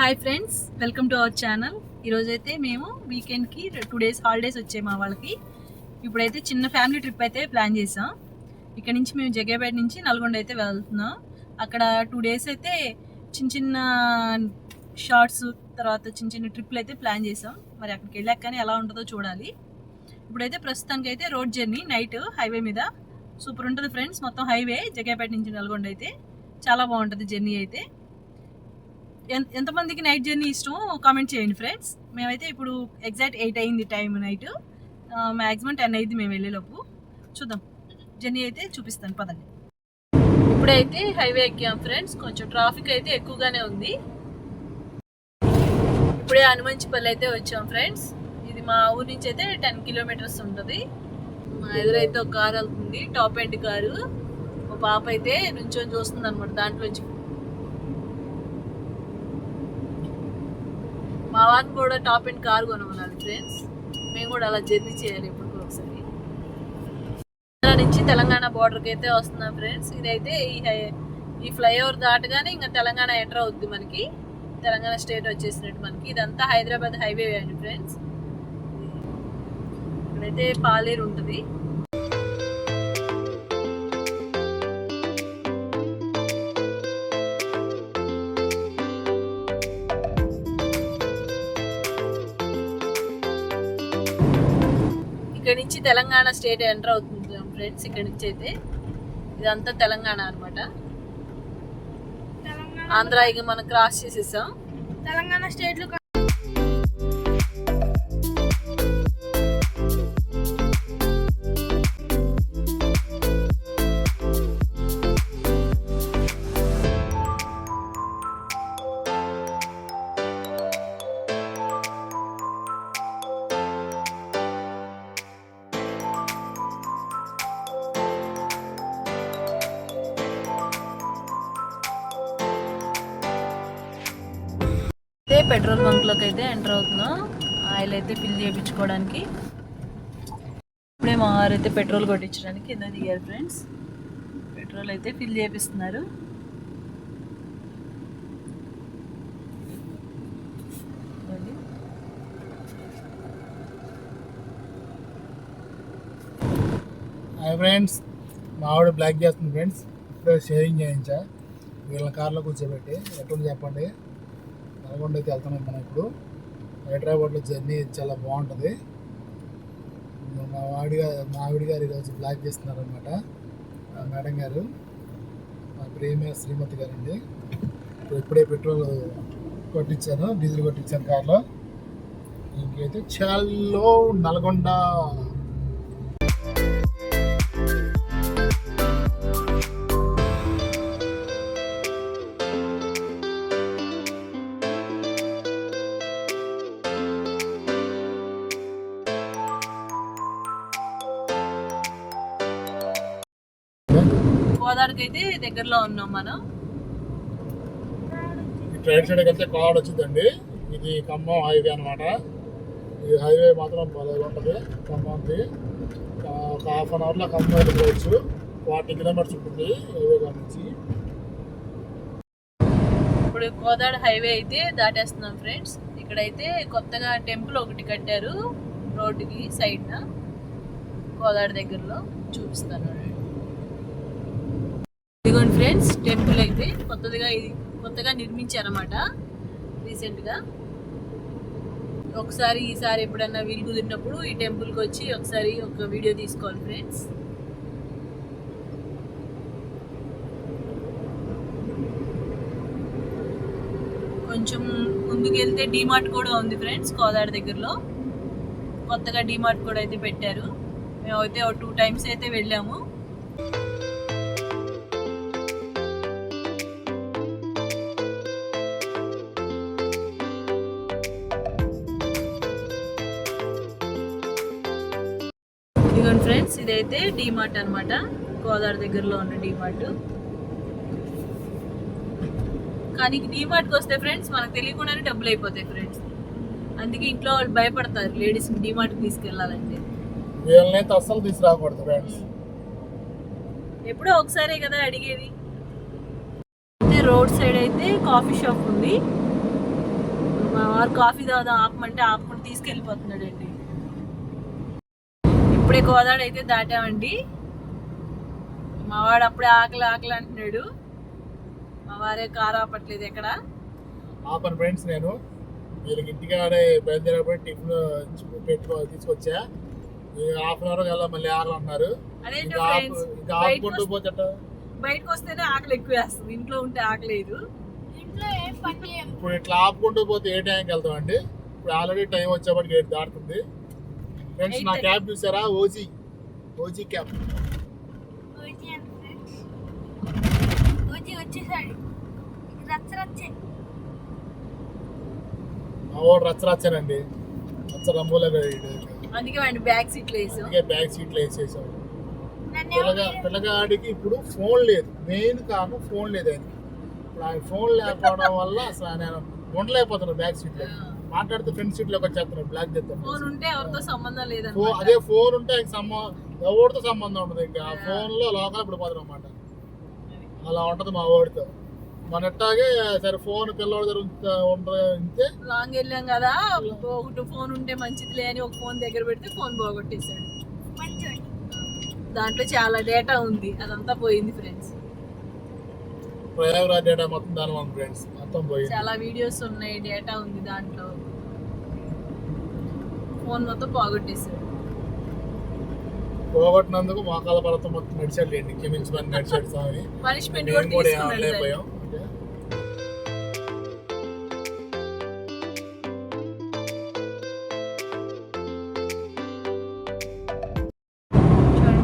Hi friends, welcome to our channel. ఈరోజైతే మేము వీకెండ్కి 2 days holidays వచ్చాయి మా వాళ్ళకి. ఇప్పుడైతే చిన్న ఫ్యామిలీ ట్రిప్ అయితే ప్లాన్ చేసాం. ఇక్కడ నుంచి మేము జగ్గేపేట నుంచి నల్గొండ అయితే వెళ్తున్నాం. అక్కడ 2 days అయితే చిన్న చిన్న షార్ట్స్, తర్వాత చిన్న చిన్న ట్రిప్లు అయితే ప్లాన్ చేసాం. మరి అక్కడికి వెళ్ళాక కానీ ఎలా ఉంటుందో చూడాలి. ఇప్పుడైతే ప్రస్తుతానికి అయితే రోడ్ జర్నీ నైట్ హైవే మీద సూపర్ ఉంటుంది ఫ్రెండ్స్. మొత్తం హైవే జగ్గేపేట నుంచి నల్గొండ అయితే చాలా బాగుంటుంది జర్నీ అయితే. ఎంతమందికి నైట్ జర్నీ ఇష్టం కామెంట్ చేయండి ఫ్రెండ్స్. మేమైతే ఇప్పుడు ఎగ్జాక్ట్ 8 అయింది టైం, నైట్ మ్యాక్సిమం 10 అయింది మేము వెళ్ళేలోపు. చూద్దాం, జర్నీ అయితే చూపిస్తాను పదండి. ఇప్పుడైతే హైవే ఎక్కాం ఫ్రెండ్స్. కొంచెం ట్రాఫిక్ అయితే ఎక్కువగానే ఉంది. ఇప్పుడే హనుమంచిపల్లి అయితే వచ్చాం ఫ్రెండ్స్. ఇది మా ఊరి నుంచి అయితే 10 kilometers ఉంటుంది. మా ఎదురైతే ఒక కారు వెళ్తుంది, టాప్ ఎండ్ కారు. మా పాప అయితే నుంచొని చూస్తుంది అనమాట దాంట్లోంచి. మా వారిని కూడా టాప్ అండ్ కార్ కొనమనాలి ఫ్రెండ్స్. మేము కూడా అలా జర్నీ చేయాలి ఇప్పుడు ఒకసారి. ఆంధ్ర నుంచి తెలంగాణ బార్డర్కి అయితే వస్తున్నాం ఫ్రెండ్స్. ఇదైతే ఈ ఫ్లైఓవర్ దాటగానే ఇంకా తెలంగాణ ఎంటర్ అవుద్ది మనకి. తెలంగాణ స్టేట్ వచ్చేసినట్టు మనకి. ఇదంతా హైదరాబాద్ హైవే అండి ఫ్రెండ్స్. ఇక్కడైతే పాలేరు ఉంటుంది. ఇక్కడ నుంచి తెలంగాణ స్టేట్ ఎంటర్ అవుతుంది ఫ్రెండ్స్. ఇక్కడ నుంచి అయితే ఇదంతా తెలంగాణ అనమాట. ఆంధ్ర ఇక మనం క్రాస్ చేసేసాం. తెలంగాణ స్టేట్ లో పెట్రోల్ బంక్ లోకి అయితే ఎంటర్ అవుతున్నాం. ఆయిల్ అయితే ఫిల్ చేయించుకోవడానికి. ఇప్పుడే మా వారు అయితే పెట్రోల్ కొట్టించడానికి కింద దిగారు ఫ్రెండ్స్. పెట్రోల్ అయితే ఫిల్ చేపిస్తున్నారు. హాయ్ ఫ్రెండ్స్, మా ఆవిడ బ్లాక్ చేస్తుంది ఫ్రెండ్స్. ఇప్పుడే షేరింగ్ చేయించా వీళ్ళ కార్లో కూర్చోబెట్టి. ఎప్పుడు చెప్పండి, నల్గొండ అయితే వెళ్తున్నాం మనం ఇప్పుడు. హైదరాబాద్లో జర్నీ చాలా బాగుంటుంది. మా ఆవిడ గారు ఈరోజు బ్లాక్ చేస్తున్నారు అనమాట. మేడం గారు, మా ప్రేమ శ్రీమతి గారండి. ఇప్పుడే పెట్రోల్ కొట్టించాను, డీజిల్ కొట్టించాను కార్లో. ఇంకైతే చాలా నల్గొండ. గోదావరికి అయితే దగ్గరలో ఉన్నాం మనం. రైట్ సైడ్ వెళ్తే కోదాడ వచ్చిందండి. ఇది ఖమ్మం హైవే అనమాట. ఈ హైవే మాత్రం భలే ఉంటుంది. ఖమ్మంకి ఒక 1/2 hourలో ఖమ్మం వెళ్ళిపోవచ్చు. 40 kilometers ఉంటుంది హైవే నుంచి. ఇప్పుడు గోదావర హైవే అయితే దాటేస్తున్నాం ఫ్రెండ్స్. ఇక్కడైతే కొత్తగా టెంపుల్ ఒకటి కట్టారు రోడ్డుకి సైడ్న. గోదావరి దగ్గరలో చూపిస్తాను. ఇదిగోండి ఫ్రెండ్స్, టెంపుల్ అయితే కొత్తగా నిర్మించారన్నమాట రీసెంట్గా. ఈసారి ఎప్పుడన్నా వీలు కుదిరినప్పుడు ఈ టెంపుల్కి వచ్చి ఒకసారి ఒక వీడియో తీసుకోవాలి ఫ్రెండ్స్. కొంచెం ముందుకెళ్తే డీమార్ట్ కూడా ఉంది ఫ్రెండ్స్ కోదాడ దగ్గరలో. కొత్తగా డీమార్ట్ కూడా అయితే పెట్టారు. మేమైతే 2 times అయితే వెళ్ళాము. ఇదిగోండి ఫ్రెండ్స్, ఇదైతే డీమార్ట్ అనమాట. గోదావర దగ్గరలో ఉన్న డీమార్ట్. కానీ డీమార్ట్కి వస్తే ఫ్రెండ్స్ మనకు తెలియకుండానే డబ్బులు అయిపోతాయి ఫ్రెండ్స్. అందుకే ఇంట్లో వాళ్ళు భయపడతారు లేడీస్ని డీమార్ట్కి తీసుకెళ్ళాలంటే. అస్సలు తీసుకురాకూడదు ఫ్రెండ్స్. ఎప్పుడో ఒకసారే కదా అడిగేది. అయితే రోడ్ సైడ్ అయితే కాఫీ షాప్ ఉంది. మా వారు కాఫీ తాగుదాం ఆపమంటే ఆపుకుంటూ తీసుకెళ్ళిపోతున్నాడండి. ఇప్పుడే గోదావరి అయితే దాటామండి. మా వాడు అప్పుడే ఆకలి ఆకలి అంటున్నాడు. మా వారే కారు ఆపట్లేదు ఎక్కడ. ఆపను ఫ్రెండ్స్, నేను వీళ్ళకి ఇంటికాడే బయలుదేరేప్పుడు టిఫిన్ తీసుకొచ్చా. హాఫ్ అన్ అవర్ కల్లా మళ్ళీ ఆకలి అంటున్నారు. ఇంకా ఆపుకుంటూ పోతే బయటకు వస్తేనే ఆకలి ఎక్కువ వేస్తుంది, ఇంట్లో ఉంటే ఆకలి లేదు. ఇప్పుడు ఇట్లా ఆపుకుంటూ పోతే ఏ టైంకి వెళ్తామండి? ఇప్పుడు ఆల్రెడీ టైం వచ్చేప్పటికి 8 దాటుతుంది. ఫ్రెండ్స్, నా క్యాబ్ చూసారా? ఓజీ క్యాబ్ వచ్చేసాడు. మా వాడు రచ్చరచ్చానండి, రచ్చరంబోలే. అందుకే వాడిని బ్యాక్ సీట్లో వేసాం. అందుకే బ్యాక్ సీట్లో వేసేసాం. పిల్లగాడికి ఇప్పుడు ఫోన్ లేదు, మెయిన్ కారణం ఫోన్ లేదు ఆయనకి. ఇప్పుడు ఆయన ఫోన్ లేకపోవడం వల్ల అసలు నేను ఉండలేకపోతున్నాను. బ్యాక్ సీట్ లో మాట్లాడితే ఫ్రంట్ సీట్ లోకి వచ్చేస్తున్నాడు. బ్లాక్ చేస్తాను. ఫోన్ ఉంటే ఎవరితో సంబంధం లేదు. అదే ఫోన్ ఉంటే ఎవరితో సంబంధం ఉండదు. ఇంకా ఆ ఫోన్ లో లోకల్ పడిపోతారు అన్నమాట. అలా ఉంటది మా వాడితో. మన ఎట్టాగే సరే ఫోన్ పిల్లవాడి దగ్గర ఉంటే లాంగ్ వెళ్ళాం కదా, ఒకటి ఫోన్ ఉంటే మంచిదిలే అని ఒక ఫోన్ దగ్గర పెడితే ఫోన్ పోగొట్టేశాడు. దాంట్లో చాలా డేటా ఉంది, అదంతా పోయింది ఫ్రెండ్స్. ప్రయాగరాజ్ డేటా మొత్తం దాని ఉంది ఫ్రెండ్స్, మొత్తం పోయింది. చాలా వీడియోస్ ఉన్నాయి, డేటా ఉంది దాంట్లో. ఫోన్ మొత్తం పోగొట్టేశాడు. పోగొట్టినందుకు మోకాల పర్వతం మొత్తం నడిచాడు లేండి, క్షమించమని నడిచాడు స్వామి. పనిష్మెంట్ మేము కూడా ఏమనలేకపోయాం.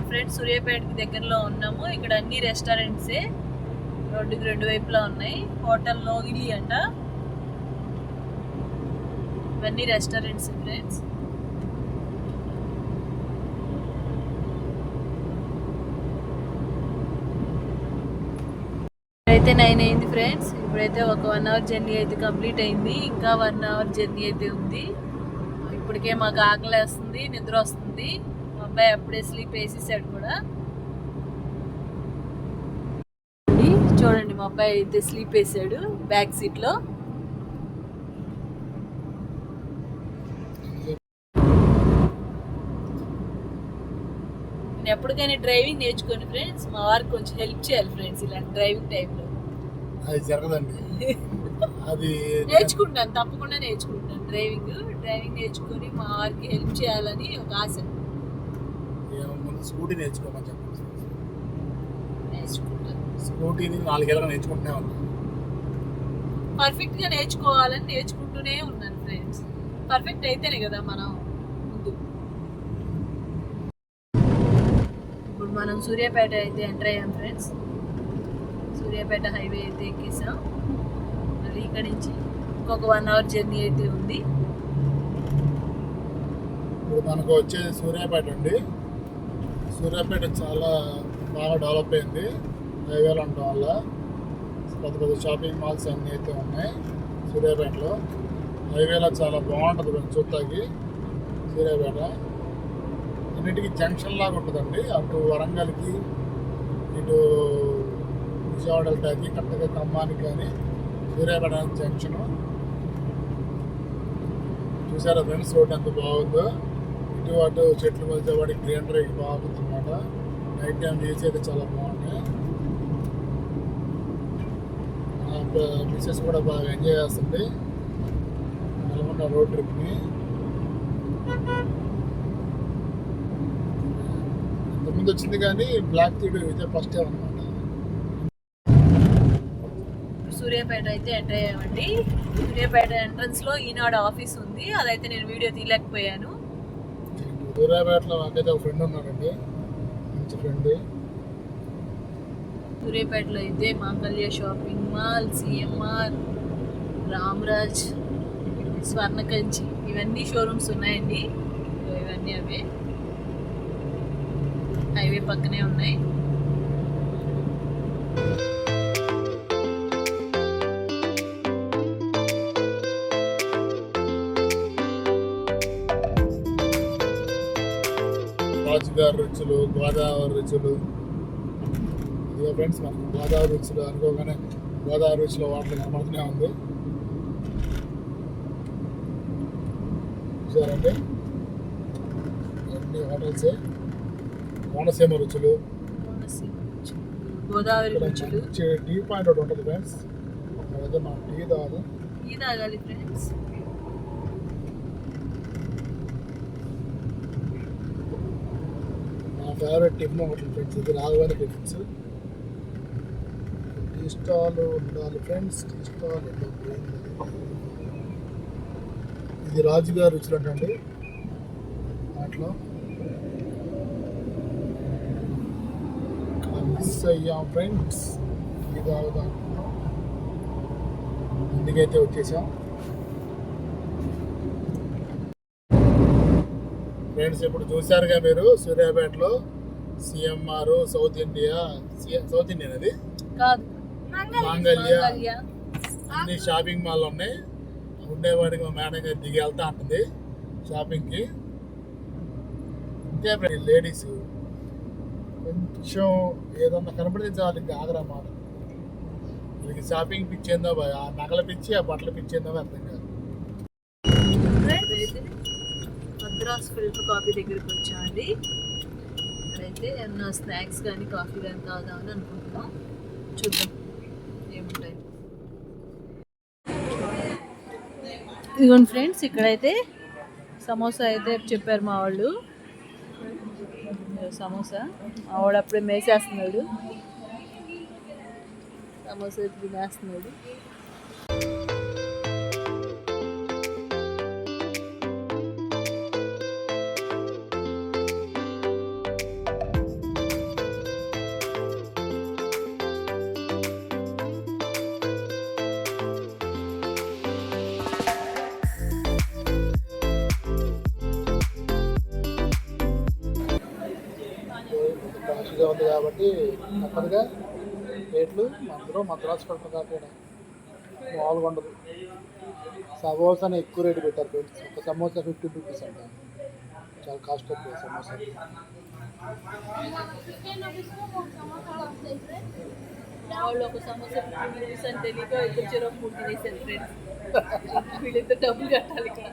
ఫ్రెండ్స్, సూర్యాపేటకి దగ్గరలో ఉన్నాము. ఇక్కడ అన్ని రెస్టారెంట్సే రోడ్డుకి 2 వైపులా ఉన్నాయి. హోటల్ నోగిలి అంట, ఇవన్నీ రెస్టారెంట్స్ ఫ్రెండ్స్. అయితే 9 అయింది ఫ్రెండ్స్. ఇప్పుడైతే ఒక 1 అవర్ జర్నీ అయితే కంప్లీట్ అయింది. ఇంకా 1 అవర్ జర్నీ అయితే ఉంది. ఇప్పటికే మాకు ఆకలి వేస్తుంది, నిద్ర వస్తుంది. మా అబ్బాయి అప్పుడే స్లీప్ వేసేసాడు కూడా. చూడండి, మా అబ్బాయి అయితే స్లీప్ వేసాడు బ్యాక్ సీట్ లో. నేను ఎప్పటికైనా డ్రైవింగ్ నేర్చుకోండి ఫ్రెండ్స్. మా వారికి కొంచెం హెల్ప్ చేయాలి ఫ్రెండ్స్ ఇలాంటి డ్రైవింగ్ టైంలో. అది జరగదండి. అది నేర్చుకుంటాను, తప్పకుండా నేర్చుకుంటాను. డ్రైవింగ్ నేర్చుకుని మా వారికి హెల్ప్ చేయాలని ఒక ఆశ. స్కూటీ నేర్చుకోమని చెప్పండి. నేర్చుకుంటాను. స్కూటీని 4 ఏళ్ళగా నేర్చుకుంటూనే ఉన్నాను. పర్ఫెక్ట్ గా నేర్చుకోవాలని నేర్చుకుంటూనే ఉన్నాను ఫ్రెండ్స్. పర్ఫెక్ట్ అయితేనే కదా మనం ముందు. ఇప్పుడు మనం సూర్యాపేట అయితే ఎంటర్ అయ్యాం ఫ్రెండ్స్. సూర్యాపేట హైవే అయితే ఎక్కేసాం. మళ్ళీ ఇక్కడ నుంచి ఇంకొక 1 అవర్ జర్నీ అయితే ఉంది. ఇప్పుడు మనకు వచ్చేది సూర్యాపేట అండి. సూర్యాపేట చాలా బాగా డెవలప్ అయింది హైవేలు ఉండడం వల్ల. పెద్ద పెద్ద షాపింగ్ మాల్స్ అన్నీ అయితే ఉన్నాయి సూర్యాపేటలో. హైవేలో చాలా బాగుంటుంది చూస్తాకి సూర్యాపేట. అన్నిటికీ జంక్షన్ లాగా ఉంటుందండి. అటు వరంగల్కి, ఇటు విజయవాడ వెళ్ళటానికి, కరెక్ట్గా ఖమ్మానికి కానీ సూర్యాపేట జంక్షను. చూసారా ఫ్రెండ్స్, రోడ్ ఎంత బాగుందో. ఇటు అటు చెట్లు మధ్య వాడి గ్రీనరీ బాగుంది అన్నమాట. నైట్ టైం వ్యూస్ అయితే చాలా బాగున్నాయి. మిస్సెస్ కూడా బాగా ఎంజాయ్ చేస్తుంది నల్గొండ రోడ్ ట్రిప్ని. ఇంతకుముందు వచ్చింది కానీ బ్లాక్ థీడ్ ఇదే ఫస్ట్ టైం అనమాట. సూర్యాపేట అయితే ఎంటర్ అయ్యామండి. సూర్యాపేట ఎంట్రన్స్ లో ఈనాడు ఆఫీస్ ఉంది, అదైతే నేను వీడియో తీయలేకపోయాను. సూర్యాపేటలో నాకైతే ఒక ఫ్రెండ్ ఉన్నాడండి, మంచి ఫ్రెండ్. సూర్యాపేటలో అయితే మాంగళ్య shopping mall, CMR, Ramraj, Swarnakanchi ఇవన్నీ షోరూమ్స్ ఉన్నాయండి. ఇవన్నీ అవే హైవే పక్కనే ఉన్నాయి. రాజుగారి రుచులు, గోదావరి రుచులు. ఇదిగో ఫ్రెండ్స్, మనకు గోదావరి రుచులు అనుకోగానే గోదావరి రుచిలో వాటర్ కనబడుతూనే ఉంది. చూసారంటే అన్ని హోటల్సే. కోనసీమ రుచులు, గోదావరి ఇక్కడ రుచులు. మంచి టీ పాయింట్ ఒకటి ఉంటుంది ఫ్రెండ్స్. అక్కడైతే మనం టీ తాగాలి. టీ తాగాలి ఫ్రెండ్స్. నా ఫేవరెట్ టిఫిన్ ఒకటి ఫ్రెండ్స్, ఇది రాఘవేంద్ర టిఫిన్స్. టీ స్టాల్ ఉండాలి ఫ్రెండ్స్, టీ స్టాల్ ఇది రాజుగారి రుచులు అంటండి. దాంట్లో మిస్ అయ్యాం ఫ్రెండ్స్, టీ తాగుదాం ఇందుకైతే వచ్చేసాం ఫ్రెండ్స్. ఇప్పుడు చూసారుగా మీరు సూర్యాపేటలో సిఎంఆర్ సౌత్ ఇండియన్ అది కాదు, మాంగళ్య మాంగళ్య. అన్ని షాపింగ్ మాల్ ఉన్నాయి. ఉండేవాడికి మా మేనేజర్ దిగి వెళ్తా ఉంటుంది షాపింగ్కి. ఇంతే లేడీస్ కొంచెం ఏదన్నా కనపడితే చాలు ఇంకా ఆగరా మాట. వీళ్ళకి షాపింగ్ పిచ్చేందో ఆ నగల పిచ్చి ఆ బట్టల పిచ్చేందో అర్థం కాదు. ఇక్కడైతే మద్రాస్ ఫిల్టర్ కాఫీ దగ్గరికి వచ్చామండి. ఇక్కడైతే ఏమన్నా స్నాక్స్ కానీ కాఫీ కానీ తాగుదామని అనుకుంటున్నాం. చూద్దాం ఏముంటాయి. ఇదిగోండి ఫ్రెండ్స్, ఇక్కడైతే సమోసా అయితే చెప్పారు మా వాళ్ళు. సమోసా మా వాడు అప్పుడే మేసేస్తున్నాడు. సమోసా తినేస్తున్నాడు. కాస్ట్గా ఉంది కాబట్టి తప్పదుగా రేట్లు అందరూ మద్రాసు పడుతుంది. మామూలుగా ఉండదు. సమోసాని ఎక్కువ రేటు పెట్టారు ఫ్రెండ్స్. ఒక సమోసా 50 రూపీస్ అంట. చాలా కాస్ట్ ఎక్కువ సమోసా. వాళ్ళు ఒక సమోసా 50 రూపీస్ అని తెలియక ఇద్దరు చెరొక 3 తినేసారు ఫ్రెండ్స్. వీళ్ళిద్దరు డబ్బులు కట్టాలి ఇక్కడ.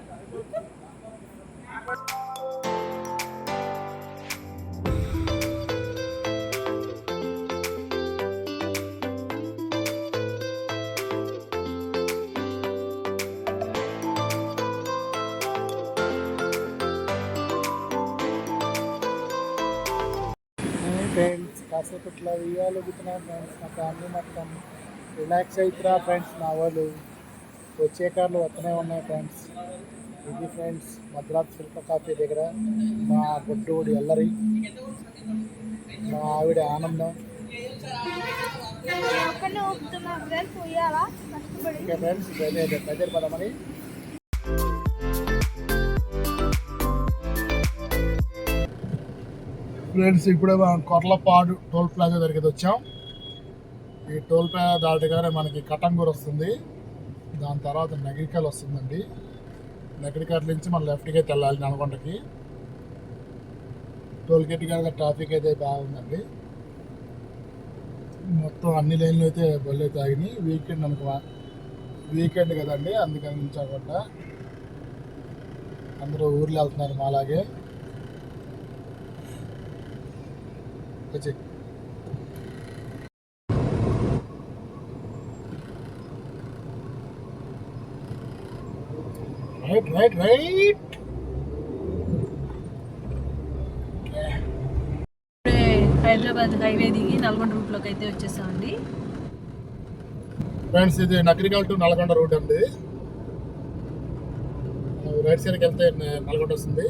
ఫ్రెండ్స్ కాసేపు ఇట్లా ఉయ్యాలుగుతున్నాం ఫ్రెండ్స్. మా ఫ్యామిలీ మొత్తం రిలాక్స్ అవుతురా ఫ్రెండ్స్. మా వాళ్ళు వచ్చే కార్లు వస్తూనే ఉన్నాయి ఫ్రెండ్స్. ఇది ఫ్రెండ్స్ మద్రాస్ ఫిల్టర్ కాఫీ దగ్గర మా బొడ్డోడి ఎల్లరి, మా ఆవిడ ఆనందం. ఓకే ఫ్రెండ్స్, దగ్గర పదమని ఫ్రెండ్స్ ఇప్పుడే మనం కొర్లపాడు టోల్ ప్లాజా దగ్గరికి వచ్చాం. ఈ టోల్ ప్లాజా దాటగానే మనకి కటంగూరు వస్తుంది. దాని తర్వాత నగరికల్ వస్తుందండి. నగరికల్ నుంచి మనం లెఫ్ట్కి అయితే వెళ్ళాలి నల్గొండకి. టోల్ గేట్ కనుక ట్రాఫిక్ అయితే బాగుందండి. మొత్తం అన్ని లైన్లు అయితే బళ్ళు అయితే ఆగినాయి. వీకెండ్ కదండి, అందుకని నుంచకుండా అందరూ ఊర్లో వెళ్తున్నారు మాలాగే. వచ్చి రైట్ హైదరాబాద్ హైవే దిగి నల్గొండ రూట్లోకి అయితే వచ్చేసామండి ఫ్రెండ్స్. ఇది నగరికల్ టు నల్గొండ రూట్ అండి. రైట్ సైడ్కి వెళ్తే నల్గొండ వస్తుంది,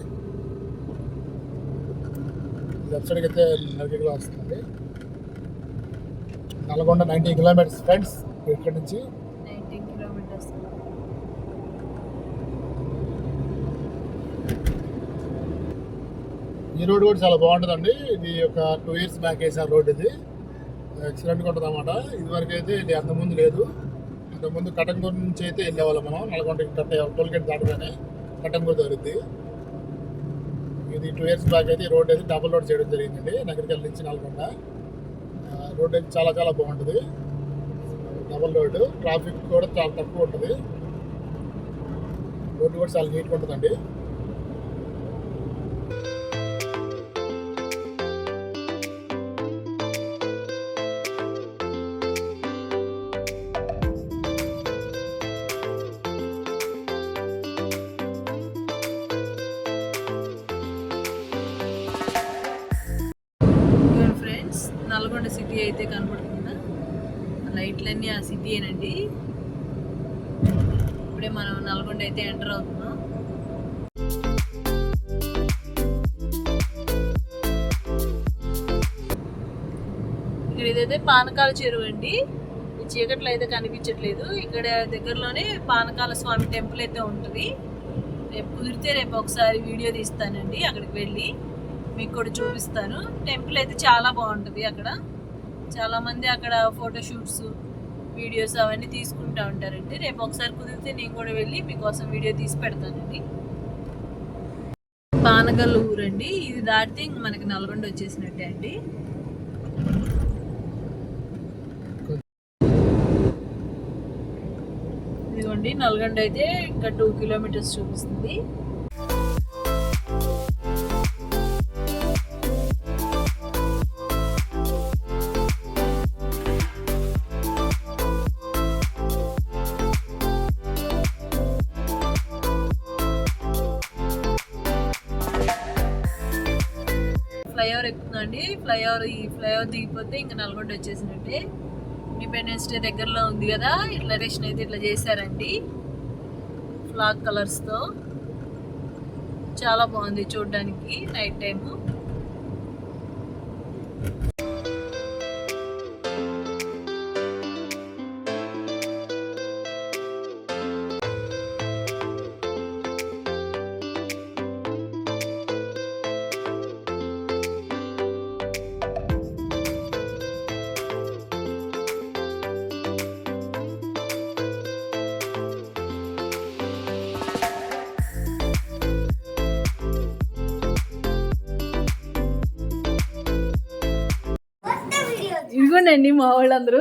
లెఫ్ట్ సైడ్కి అయితే నగరికల్ వస్తుంది. నల్గొండ 90 కిలోమీటర్స్ ఫ్రెండ్స్ ఇక్కడ నుంచి. 19 కిలోమీటర్స్. ఈ రోడ్ కూడా చాలా బాగుంటుందండి. ఇది ఒక 2 years బ్యాక్ వేసారు రోడ్. ఇది ఎక్సలెంట్గా ఉంటుంది అన్నమాట. ఇదివరకు అయితే ఇది అంతకుముందు లేదు. అంతకుముందు కటంగూరు నుంచి అయితే వెళ్ళేవాళ్ళం మనం. నల్గొండకి టోల్గేట్ దాటగానే కటంగూరు దొరుకుద్ది. ఇది 2 years బ్యాక్ అయితే ఈ రోడ్ అయితే డబుల్ రోడ్ చేయడం జరిగిందండి. నగరికల్ నుంచి నల్గొండ రోడ్ అయితే చాలా చాలా బాగుంటుంది. డబుల్ రోడ్డు, ట్రాఫిక్ కూడా చాలా తక్కువ ఉంటుంది. రోడ్డు కూడా చాలా నీట్గా ఉంటుందండి. అయితే కనపడుతుందా, ఆ లైట్లన్నీ ఆ సిటీ ఏనండి. ఇప్పుడే మనం నల్గొండ అయితే ఎంటర్ అవుతున్నాం. ఇక్కడ ఇదైతే పానకాల చెరువు అండి. ఈ చీకట్లో అయితే కనిపించట్లేదు. ఇక్కడ దగ్గరలోనే పానకాల స్వామి టెంపుల్ అయితే ఉంటుంది. రేపు కుదిరితే రేపు ఒకసారి వీడియో తీస్తానండి, అక్కడికి వెళ్ళి మీకు కూడా చూపిస్తాను. టెంపుల్ అయితే చాలా బాగుంటుంది. అక్కడ చాలామంది అక్కడ ఫోటోషూట్స్ వీడియోస్ అవన్నీ తీసుకుంటూ ఉంటారండి. రేపు ఒకసారి కుదిరితే నేను కూడా వెళ్ళి మీకోసం వీడియో తీసి పెడతానండి. పానగల్ ఊరండి, ఇది దాటితే ఇంక మనకి నల్గొండ వచ్చేసినట్టే అండి. ఇదిగోండి నల్గొండ అయితే ఇంకా 2 కిలోమీటర్స్ చూపిస్తుంది. ఫ్లైఓవర్ ఎక్కుతుందండి. ఈ ఫ్లైఓవర్ దిగిపోతే ఇంకా నల్గొండ వచ్చేసినట్టే. ఇండిపెండెన్స్ డే దగ్గరలో ఉంది కదా, ఇట్లా రేషన్ అయితే ఇట్లా చేశారండి ఫ్లాగ్ కలర్స్తో. చాలా బాగుంది చూడడానికి నైట్ టైము. ఇదిగోనండి మా వాళ్ళందరూ,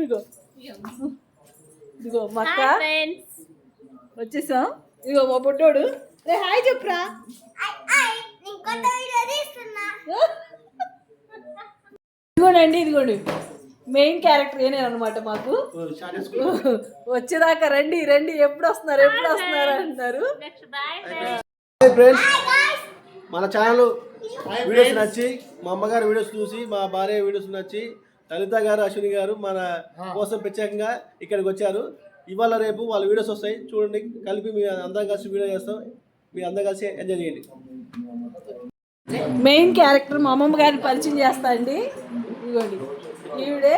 ఇదిగో మా అక్క వచ్చేసాం. ఇదిగో మా పుట్టోడు, రే హాయ్ చెప్పురా. ఇదిగోండి మెయిన్ క్యారెక్టర్ ఏనే అనమాట మాకు. వచ్చేదాకా రండి రండి, ఎప్పుడు వస్తున్నారు అంటున్నారు. మన ఛానల్ వీడియోస్ నచ్చి, మా అమ్మగారి వీడియోస్ చూసి, మా భార్య వీడియోస్ నచ్చి, లలిత గారు, అశ్విని గారు మన కోసం ప్రత్యేకంగా ఇక్కడికి వచ్చారు. ఇవాళ రేపు వాళ్ళ వీడియోస్ వస్తాయి చూడండి, కలిపి మీ అందరం కలిసి వీడియో చేస్తాం. మీ అందరం కలిసి ఎంజాయ్ చేయండి. మెయిన్ క్యారెక్టర్ మా అమ్మమ్మ గారిని పరిచయం చేస్తా అండి. ఇదిగోండి ఈవిడే.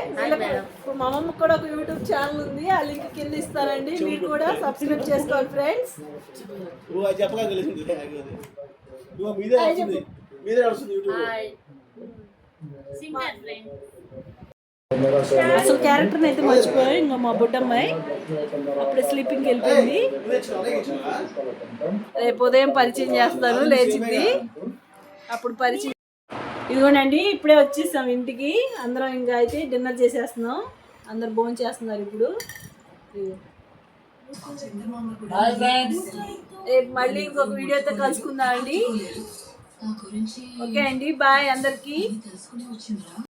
ఇప్పుడు మా అమ్మమ్మకి కూడా ఒక యూట్యూబ్ ఛానల్ ఉంది, ఆ లింక్ కింద ఇస్తానండి, మీరు కూడా సబ్స్క్రైబ్ చేసుకోవాలి ఫ్రెండ్స్. అసలు క్యారెక్టర్ని అయితే మర్చిపోయాం. ఇంకా మా బుడ్డమ్మాయి అప్పుడే స్లీపింగ్కి వెళ్ళిపోయింది. రేపు ఉదయం పరిచయం చేస్తాను, లేచింది అప్పుడు పరిచయం. ఇదిగోనండి ఇప్పుడే వచ్చేసాం ఇంటికి. అందరం ఇంకా అయితే డిన్నర్ చేసేస్తున్నాం. అందరు భోజనం చేస్తున్నారు ఇప్పుడు. రేపు మళ్ళీ ఇంకొక వీడియోతో కలుసుకుందాం అండి. ఓకే అండి, బాయ్ అందరికీ.